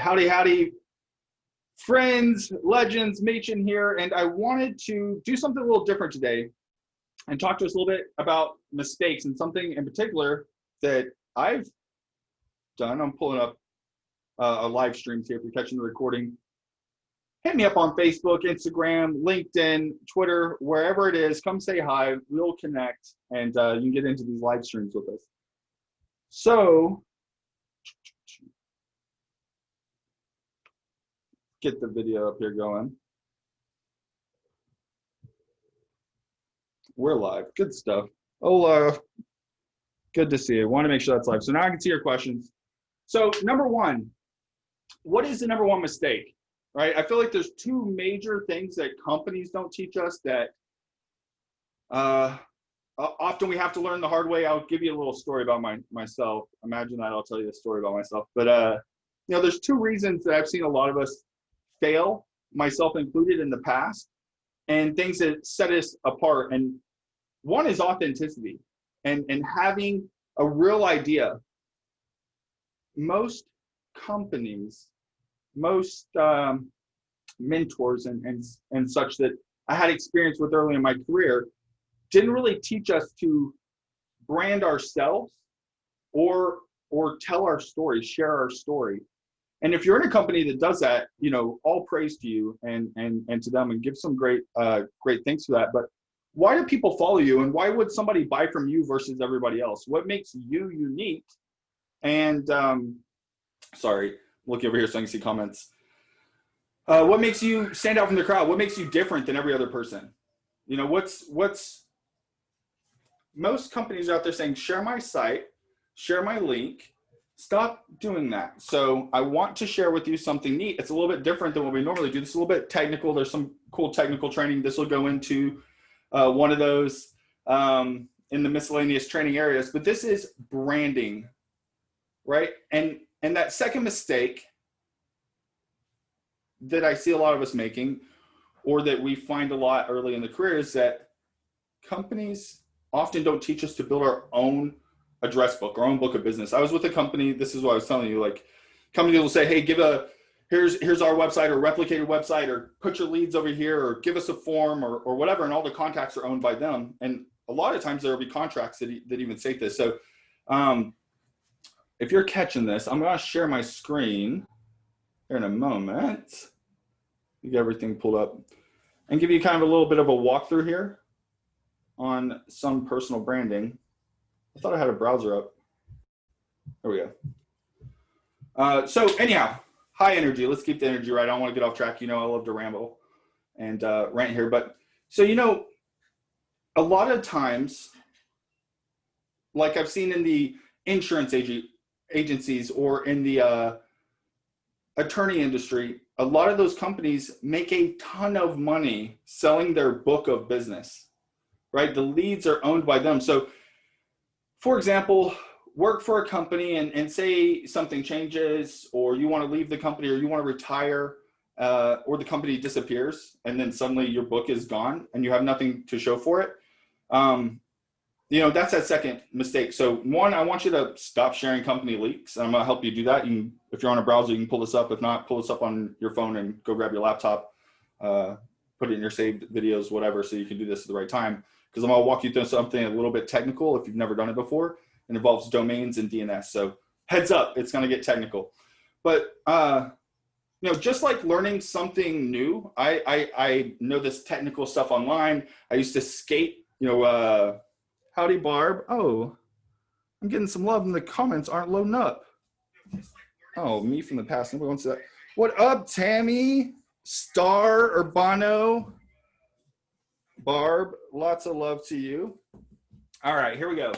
howdy, howdy, friends, legends, Machen here, and I wanted to do something a little different today and talk to us a little bit about mistakes and something in particular that I've done. I'm pulling up a live stream here if you're catching the recording. Hit me up on Facebook, Instagram, LinkedIn, Twitter, wherever it is. Come say hi. We'll connect, and you can get into these live streams with us. So, get the video up here going. We're live. Good stuff. Hola. Good to see you. Want to make sure that's live. So now I can see your questions. So number one, what is the number one mistake? Right? I feel like there's two major things that companies don't teach us that often we have to learn the hard way. I'll give you a little story about myself. Imagine that I'll tell you a story about myself. But you know, there's two reasons that I've seen a lot of us fail, myself included, in the past, and things that set us apart. And one is authenticity and having a real idea. Most companies, most mentors and such that I had experience with early in my career didn't really teach us to brand ourselves or tell our story, share our story. And if you're in a company that does that, you know, all praise to you and to them, and give some great thanks for that. But why do people follow you, and why would somebody buy from you versus everybody else? What makes you unique? And sorry, looking over here so I can see comments. What makes you stand out from the crowd? What makes you different than every other person? You know, what's most companies are out there saying, share my site, share my link. Stop doing that. So I want to share with you something neat. It's a little bit different than what we normally do. This is a little bit technical. There's some cool technical training. This will go into one of those in the miscellaneous training areas. But this is branding, right? And that second mistake that I see a lot of us making, or that we find a lot early in the career, is that companies often don't teach us to build our own address book, our own book of business. I was with a company, this is what I was telling you, like companies will say, hey, here's our website, or replicated website, or put your leads over here, or give us a form, or whatever, and all the contacts are owned by them. And a lot of times there will be contracts that even say this. So if you're catching this, I'm gonna share my screen here in a moment. You get everything pulled up and give you kind of a little bit of a walkthrough here on some personal branding. I thought I had a browser up. There we go. So anyhow, high energy. Let's keep the energy right. I don't want to get off track. You know, I love to ramble and rant here. But so, you know, a lot of times, like I've seen in the insurance agencies or in the attorney industry, a lot of those companies make a ton of money selling their book of business, right? The leads are owned by them. So, for example, work for a company and say something changes, or you want to leave the company, or you want to retire, or the company disappears, and then suddenly your book is gone and you have nothing to show for it. You know, that's that second mistake. So one, I want you to stop sharing company leaks. I'm going to help you do that. If you're on a browser, you can pull this up. If not, pull this up on your phone and go grab your laptop, put it in your saved videos, whatever, so you can do this at the right time. Because I'm going to walk you through something a little bit technical if you've never done it before. It involves domains and DNS. So heads up, it's going to get technical. But, you know, just like learning something new, I know this technical stuff online. I used to skate, you know, howdy, Barb. Oh, I'm getting some love and the comments aren't loading up. Oh, me from the past. Nobody wants that. What up, Tammy? Star or Bono? Barb, lots of love to you. All right, here we go.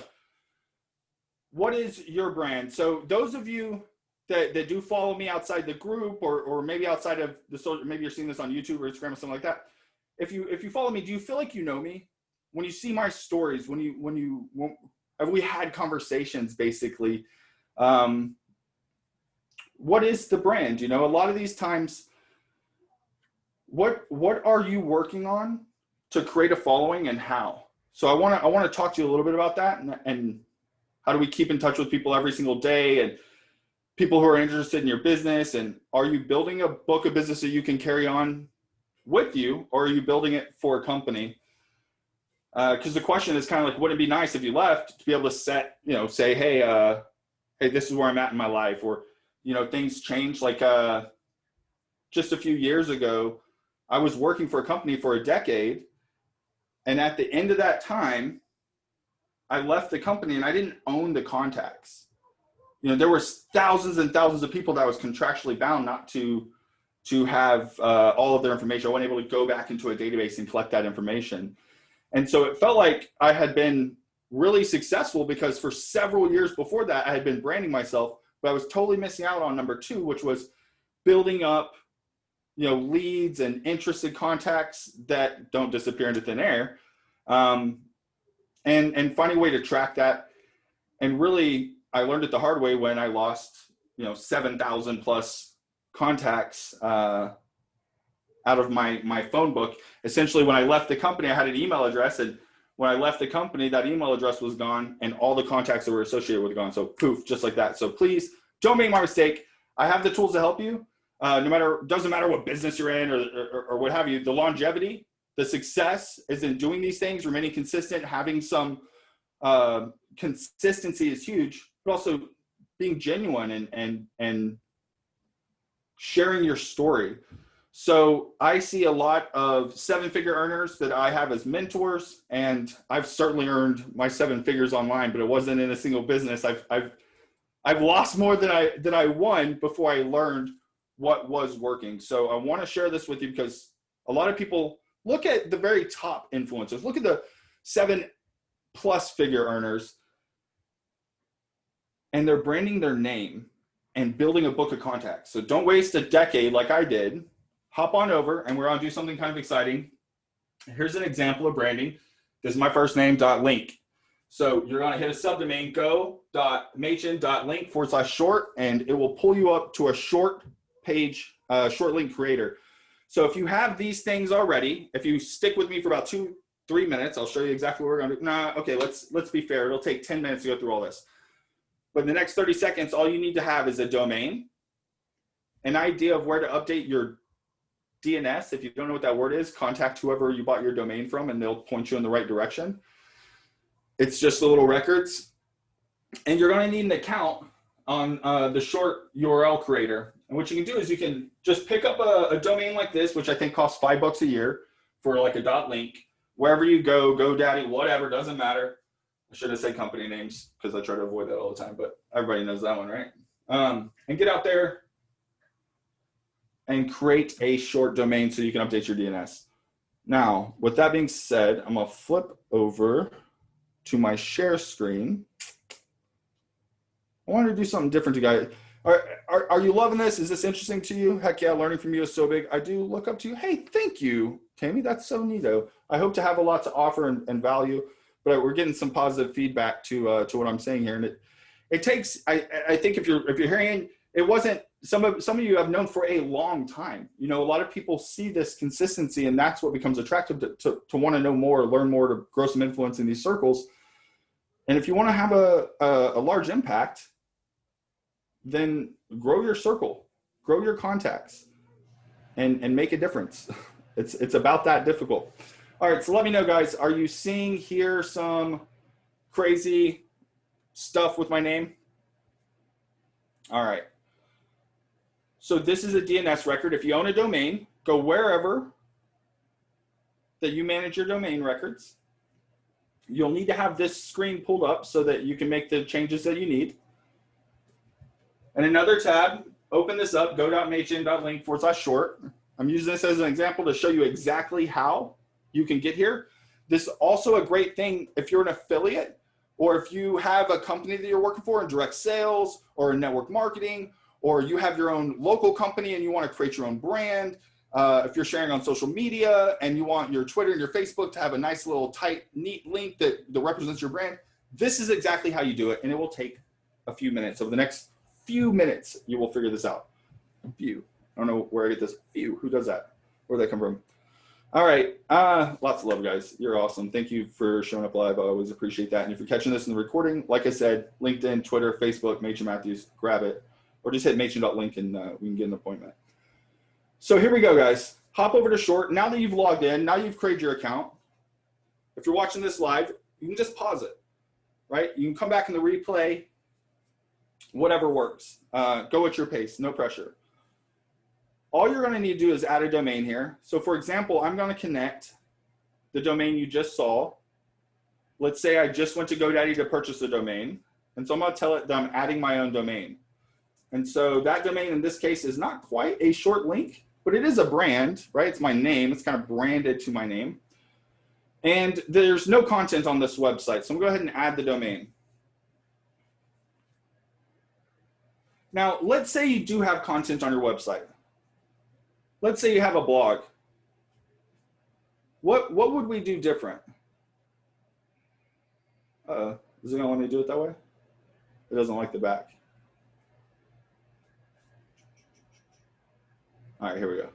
What is your brand? So those of you that do follow me outside the group, or maybe outside of the social, maybe you're seeing this on YouTube or Instagram or something like that. If you follow me, do you feel like you know me? When you see my stories, when we had conversations, basically, what is the brand? You know, a lot of these times, what are you working on to create a following, and how? So I want to talk to you a little bit about that, and how do we keep in touch with people every single day, and people who are interested in your business, and are you building a book of business that you can carry on with you, or are you building it for a company? Because the question is kind of like, wouldn't it be nice if you left to be able to set, say, hey, hey, this is where I'm at in my life, or, things change. Like just a few years ago, I was working for a company for a decade. And at the end of that time, I left the company and I didn't own the contacts. There were thousands and thousands of people that I was contractually bound not to have all of their information. I wasn't able to go back into a database and collect that information. And so it felt like I had been really successful because for several years before that, I had been branding myself, but I was totally missing out on number two, which was building up, leads and interested contacts that don't disappear into thin air, and finding a way to track that. And really, I learned it the hard way when I lost, 7,000 plus contacts out of my phone book. Essentially, when I left the company, I had an email address, and when I left the company, that email address was gone and all the contacts that were associated with it gone. So poof, just like that. So please don't make my mistake. I have the tools to help you. Doesn't matter what business you're in or what have you. The longevity, the success is in doing these things, remaining consistent, having some consistency is huge, but also being genuine and sharing your story. So I see a lot of seven-figure earners that I have as mentors, and I've certainly earned my seven figures online, but it wasn't in a single business. I've lost more than I won before I learned what was working. So I want to share this with you because a lot of people look at the very top influencers, look at the 7+ figure earners, and they're branding their name and building a book of contacts. So don't waste a decade like I did. Hop on over and we're going to do something kind of exciting. Here's an example of branding. This is my first name .link. So you're going to hit a subdomain go.machen.link/short, and it will pull you up to a short page, short link creator. So if you have these things already, if you stick with me for about 2-3 minutes, I'll show you exactly what we're going to do. Okay, let's be fair. It'll take 10 minutes to go through all this. But in the next 30 seconds, all you need to have is a domain, an idea of where to update your DNS. If you don't know what that word is, contact whoever you bought your domain from and they'll point you in the right direction. It's just the little records. And you're going to need an account on the ShortURL creator. And what you can do is you can just pick up a domain like this, which I think costs $5 a year for like a .link. Wherever you go, GoDaddy, whatever, doesn't matter. I should have said company names because I try to avoid that all the time, but everybody knows that one, right? And get out there and create a short domain so you can update your DNS. Now, with that being said, I'm going to flip over to my share screen. I wanted to do something different to guys. Are you loving this? Is this interesting to you? Heck yeah, learning from you is so big. I do look up to you. Hey, thank you, Tammy. That's so neato. I hope to have a lot to offer and value, but we're getting some positive feedback to what I'm saying here. And it takes, I think if you're hearing, it wasn't, some of you have known for a long time. A lot of people see this consistency, and that's what becomes attractive to want to know more, learn more, to grow some influence in these circles. And if you want to have a large impact, then grow your circle, grow your contacts, and make a difference. It's about that difficult. All right, so let me know, guys. Are you seeing here some crazy stuff with my name? All right. So this is a DNS record. If you own a domain, go wherever that you manage your domain records. You'll need to have this screen pulled up so that you can make the changes that you need. And another tab, open this up, go.machen.link/short. I'm using this as an example to show you exactly how you can get here. This is also a great thing if you're an affiliate, or if you have a company that you're working for in direct sales or in network marketing, or you have your own local company and you want to create your own brand. If you're sharing on social media and you want your Twitter and your Facebook to have a nice little tight, neat link that represents your brand, this is exactly how you do it. And it will take a few minutes. Over the next few minutes, you will figure this out. Few. I don't know where I get this. Few. Who does that? Where'd that come from? All right. Lots of love, guys. You're awesome. Thank you for showing up live. I always appreciate that. And if you're catching this in the recording, like I said, LinkedIn, Twitter, Facebook, Major Matthews, grab it. or just hit matron.link and we can get an appointment. So here we go, guys. Hop over to Short. Now that you've logged in, now you've created your account. If you're watching this live, you can just pause it, right? You can come back in the replay, whatever works. Go at your pace, no pressure. All you're going to need to do is add a domain here. So for example, I'm going to connect the domain you just saw. Let's say I just went to GoDaddy to purchase a domain. And so I'm going to tell it that I'm adding my own domain. And so that domain in this case is not quite a short link, but it is a brand, right? It's my name. It's kind of branded to my name. And there's no content on this website. So I'm going to go ahead and add the domain. Now, let's say you do have content on your website. Let's say you have a blog. What would we do different? Is it going to want me to do it that way? It doesn't like the back. All right, here we go.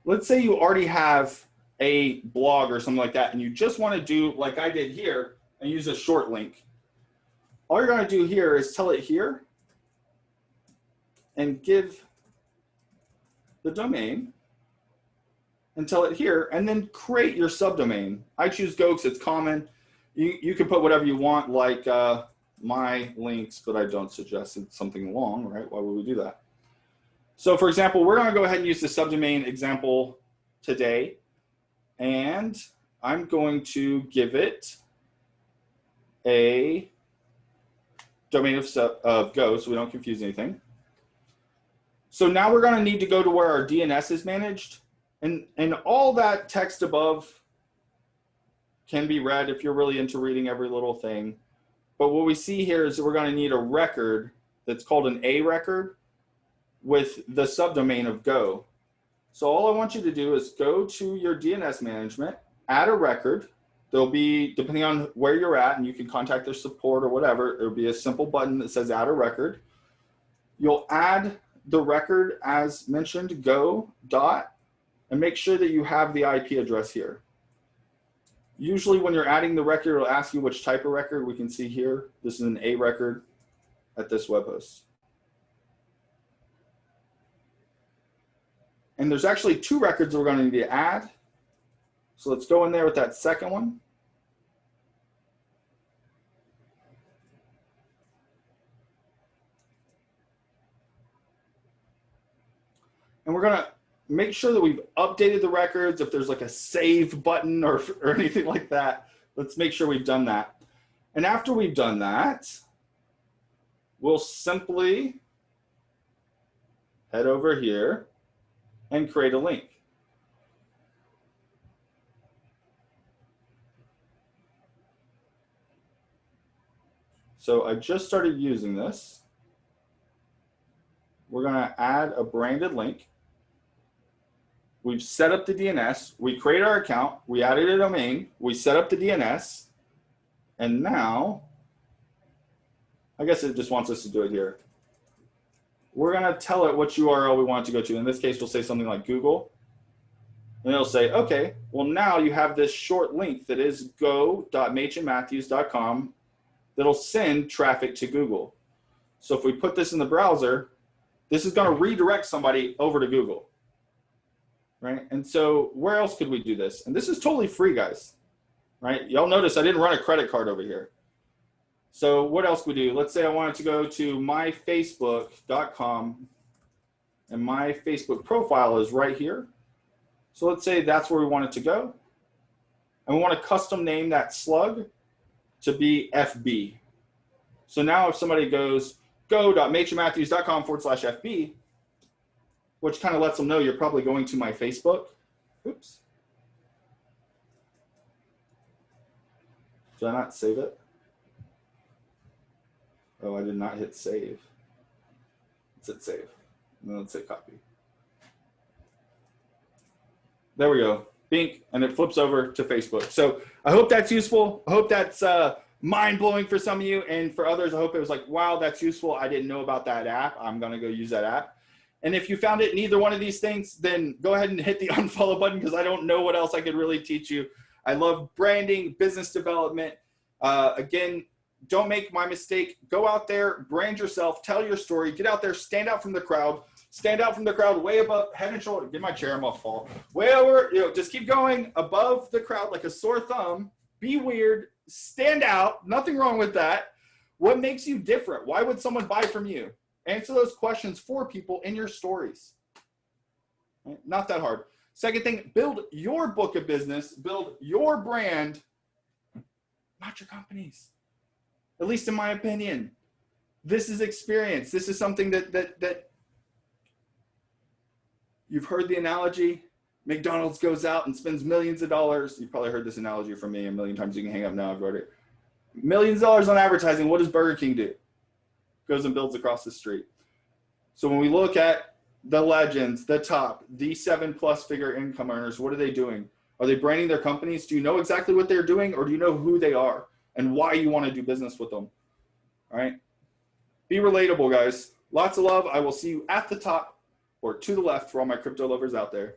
Let's say you already have a blog or something like that, and you just want to do like I did here and use a short link. All you're going to do here is tell it here and give the domain and tell it here, and then create your subdomain. I choose Go because it's common. You can put whatever you want, like my links, but I don't suggest it's something long, right? Why would we do that? So for example, we're going to go ahead and use the subdomain example today, and I'm going to give it a domain of Go so we don't confuse anything. So now we're going to need to go to where our DNS is managed, and all that text above can be read if you're really into reading every little thing. But what we see here is that we're going to need a record that's called an A record with the subdomain of Go. So all I want you to do is go to your DNS management, add a record. There'll be, depending on where you're at, and you can contact their support or whatever, there'll be a simple button that says add a record. You'll add the record as mentioned, go dot, and make sure that you have the IP address here. Usually when you're adding the record, it'll ask you which type of record. We can see here, this is an A record at this web host. And there's actually two records we're going to need to add. So let's go in there with that second one. And we're going to make sure that we've updated the records. If there's like a save button or anything like that, let's make sure we've done that. And after we've done that, we'll simply head over here and create a link. So I just started using this. We're going to add a branded link. We've set up the DNS. We create our account. We added a domain. We set up the DNS. And now, I guess it just wants us to do it here. We're going to tell it which URL we want it to go to. In this case, we'll say something like Google. And it'll say, okay, well now you have this short link that is go.machenmatthews.com that'll send traffic to Google. So if we put this in the browser, this is going to redirect somebody over to Google, right? And so where else could we do this? And this is totally free, guys, right? Y'all notice I didn't run a credit card over here. So what else could we do? Let's say I wanted to go to myfacebook.com, and my Facebook profile is right here. So let's say that's where we want it to go. And we want to custom name that slug to be FB. So now if somebody goes go.machenmatthews.com/FB, which kind of lets them know you're probably going to my Facebook. Oops. Did I not save it? Oh, I did not hit save. Let's hit save. And then let's hit copy. There we go. Bink, and it flips over to Facebook. So I hope that's useful. I hope that's mind-blowing for some of you, and for others, I hope it was like, wow, that's useful. I didn't know about that app. I'm going to go use that app. And if you found it in either one of these things, then go ahead and hit the unfollow button, because I don't know what else I could really teach you. I love branding, business development. Again, don't make my mistake. Go out there, brand yourself, tell your story, get out there, stand out from the crowd, way above, head and shoulder. Get my chair, I'm off fall. Way over, just keep going above the crowd like a sore thumb. Be weird, stand out, nothing wrong with that. What makes you different? Why would someone buy from you? Answer those questions for people in your stories. Right? Not that hard. Second thing, build your book of business, build your brand, not your company's. At least in my opinion. This is experience. This is something that you've heard the analogy. McDonald's goes out and spends millions of dollars. You've probably heard this analogy from me a million times. You can hang up now. I've wrote it. Millions of dollars on advertising. What does Burger King do? Goes and builds across the street. So when we look at the legends, the top, the 7+ figure income earners, what are they doing? Are they branding their companies? Do you know exactly what they're doing, or do you know who they are and why you want to do business with them? All right. Be relatable, guys. Lots of love. I will see you at the top or to the left for all my crypto lovers out there.